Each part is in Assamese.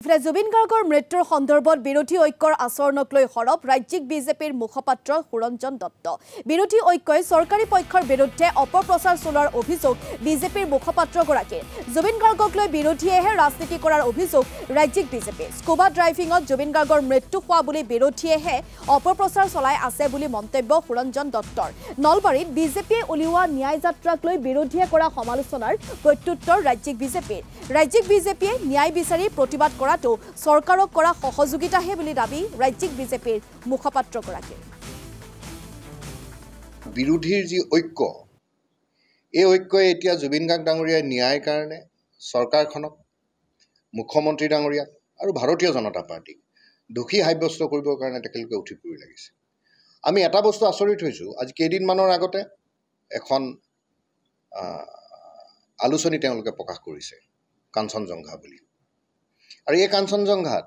জুবিন গাৰ্গৰ মৃত্যুৰ সন্দৰ্ভত বিৰোধী ঐক্যৰ আচৰণক লৈ হৰপ ৰাজ্যিক বিজেপিৰ মুখপাত্ৰ সুৰঞ্জন দত্ত। বিৰোধী ঐক্যই চৰকাৰী পক্ষৰ বিৰুদ্ধে অপপ্ৰচাৰ চলোৱাৰ অভিযোগ বিজেপিৰ মুখপাত্ৰগৰাকীৰ। জুবিন গাৰ্গক লৈ বিৰোধীয়েহে ৰাজনীতি কৰাৰ অভিযোগ ৰাজ্যিক বিজেপিৰ। স্কুবা ড্ৰাইভিঙত জুবিন গাৰ্গৰ মৃত্যু হোৱা বুলি বিৰোধীয়েহে অপপ্ৰচাৰ চলাই আছে বুলি মন্তব্য সুৰঞ্জন দত্তৰ। নলবাৰীত বিজেপিয়ে উলিওৱা ন্যায় যাত্ৰাক লৈ বিৰোধীয়ে কৰা সমালোচনাৰ প্ৰত্যুত্তৰ ৰাজ্যিক বিজেপিৰ। ৰাজ্যিক বিজেপিয়ে ন্যায় বিচাৰি প্ৰতিবাদ কৰাটো চৰকাৰক কৰা সহযোগিতাহে বুলি দাবী ৰাজ্যিক বিজেপিৰ মুখপাত্ৰগৰাকীৰ। বিৰোধীৰ যি ঐক্য, এই ঐক্যই এতিয়া জুবিন গাৰ্গ ডাঙৰীয়াৰ ন্যায়ৰ কাৰণে চৰকাৰখনক, মুখ্যমন্ত্ৰী ডাঙৰীয়াক আৰু ভাৰতীয় জনতা পাৰ্টীক দোষী সাব্যস্ত কৰিবৰ কাৰণে তেখেতলোকে উঠি পৰি লাগিছে। আমি এটা বস্তু আচৰিত হৈছোঁ, আজি কেইদিনমানৰ আগতে এখন আলোচনী তেওঁলোকে প্ৰকাশ কৰিছে, কাঞ্চনজংঘা বুলি। আৰু এই কাঞ্চনজংঘাত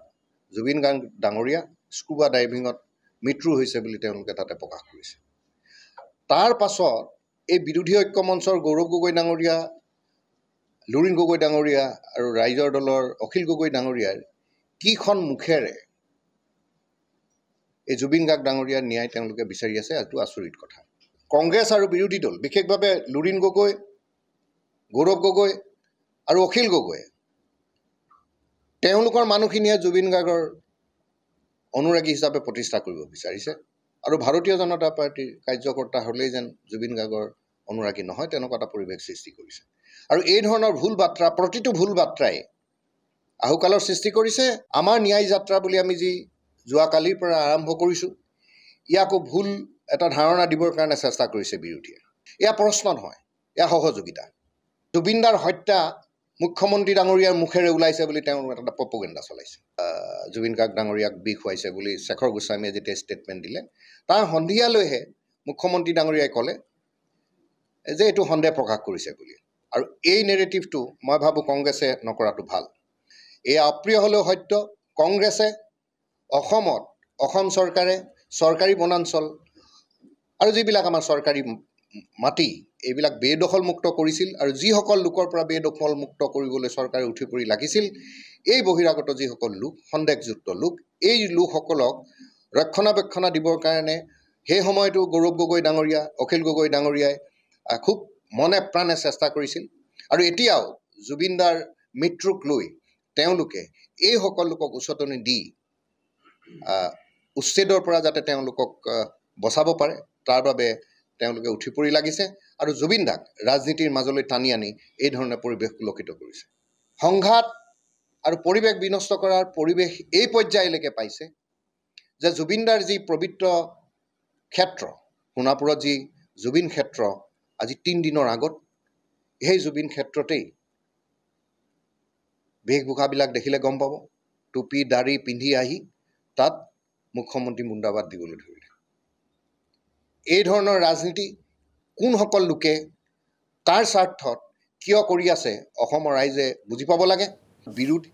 জুবিন গাৰ্গ ডাঙৰীয়া স্কুবা ডাইভিঙত মৃত্যু হৈছে বুলি তেওঁলোকে তাতে প্ৰকাশ কৰিছে। তাৰ পাছত এই বিৰোধী ঐক্য মঞ্চৰ গৌৰৱ গগৈ ডাঙৰীয়া, লুৰিণ গগৈ ডাঙৰীয়া আৰু ৰাইজৰ দলৰ অখিল গগৈ ডাঙৰীয়াৰ কিখন মুখেৰে এই জুবিন গাৰ্গ ডাঙৰীয়াৰ ন্যায় তেওঁলোকে বিচাৰি আছে, এইটো আচৰিত কথা। কংগ্ৰেছ আৰু বিৰোধী দল, বিশেষভাৱে লুৰিণ গগৈ, গৌৰৱ গগৈ আৰু অখিল গগৈ, তেওঁলোকৰ মানুহখিনিয়ে জুবিন গাৰ্গৰ অনুৰাগী হিচাপে প্ৰতিষ্ঠা কৰিব বিচাৰিছে। আৰু ভাৰতীয় জনতা পাৰ্টীৰ কাৰ্যকৰ্তা হ'লেই যেন জুবিন গাৰ্গৰ অনুৰাগী নহয়, তেনেকুৱা এটা পৰিৱেশ সৃষ্টি কৰিছে। আৰু এই ধৰণৰ ভুল বাৰ্তা, প্ৰতিটো ভুল বাৰ্তাই আহুকালৰ সৃষ্টি কৰিছে। আমাৰ ন্যায় যাত্ৰা বুলি আমি যি যোৱাকালিৰ পৰা আৰম্ভ কৰিছোঁ, ইয়াকো ভুল এটা ধাৰণা দিবৰ কাৰণে চেষ্টা কৰিছে বিৰোধীয়ে। এয়া প্ৰশ্ন নহয়, এয়া সহযোগিতা। জুবিনদাৰ হত্যা মুখ্যমন্ত্ৰী ডাঙৰীয়াৰ মুখেৰে ওলাইছে বুলি তেওঁ এটা প্ৰপগেণ্ডা চলাইছে। জুবিন গাৰ্গ ডাঙৰীয়াক বিষ খুৱাইছে বুলি শেখৰ গোস্বামীয়ে যেতিয়া ষ্টেটমেণ্ট দিলে, তাৰ সন্ধিয়ালৈহে মুখ্যমন্ত্ৰী ডাঙৰীয়াই ক'লে যে এইটো সন্দেহ প্ৰকাশ কৰিছে বুলি। আৰু এই নেৰেটিভটো মই ভাবোঁ কংগ্ৰেছে নকৰাটো ভাল। এয়া অপ্ৰিয় হ'লেও সত্য, কংগ্ৰেছে অসমত, অসম চৰকাৰে চৰকাৰী বনাঞ্চল আৰু যিবিলাক আমাৰ চৰকাৰী মাটি, এইবিলাক বেদখলমুক্ত কৰিছিল। আৰু যিসকল লোকৰ পৰা বেদখলমুক্ত কৰিবলৈ চৰকাৰে উঠি পৰি লাগিছিল, এই বহিৰাগত যিসকল লোক, সন্দেহযুক্ত লোক, এই লোকসকলক ৰক্ষণাবেক্ষণা দিবৰ কাৰণে সেই সময়তো গৌৰৱ গগৈ ডাঙৰীয়া, অখিল গগৈ ডাঙৰীয়াই খুব মনে প্ৰাণে চেষ্টা কৰিছিল। আৰু এতিয়াও জুবিনদাৰ মৃত্যুক লৈ তেওঁলোকে এইসকল লোকক উচতনি দি উচ্ছেদৰ পৰা যাতে তেওঁলোকক বচাব পাৰে, তাৰ বাবে তেওঁলোকে উঠি পৰি লাগিছে। আৰু জুবিনদাক ৰাজনীতিৰ মাজলৈ টানি আনি এই ধৰণে পৰিৱেশ কুলসিত কৰিছে। সংঘাত আৰু পৰিৱেশ বিনষ্ট কৰাৰ পৰিৱেশ এই পৰ্যায়লৈকে পাইছে যে জুবিনদাৰ যি পবিত্ৰ ক্ষেত্ৰ, সোণাপুৰত যি জুবিন ক্ষেত্ৰ, আজি 3 দিনৰ আগত সেই জুবিন ক্ষেত্ৰতেই বেশভূষাবিলাক দেখিলে গম পাব, টুপি দাড়ি পিন্ধি আহি তাত মুখ্যমন্ত্ৰী মুণ্ডাবাদ দিবলৈ ধৰিলে। এই ধৰণৰ ৰাজনীতি কোনসকল লোকে কাৰ স্বাৰ্থত কিয় কৰি আছে, অসমৰ ৰাইজে বুজি পাব লাগে। বিৰোধী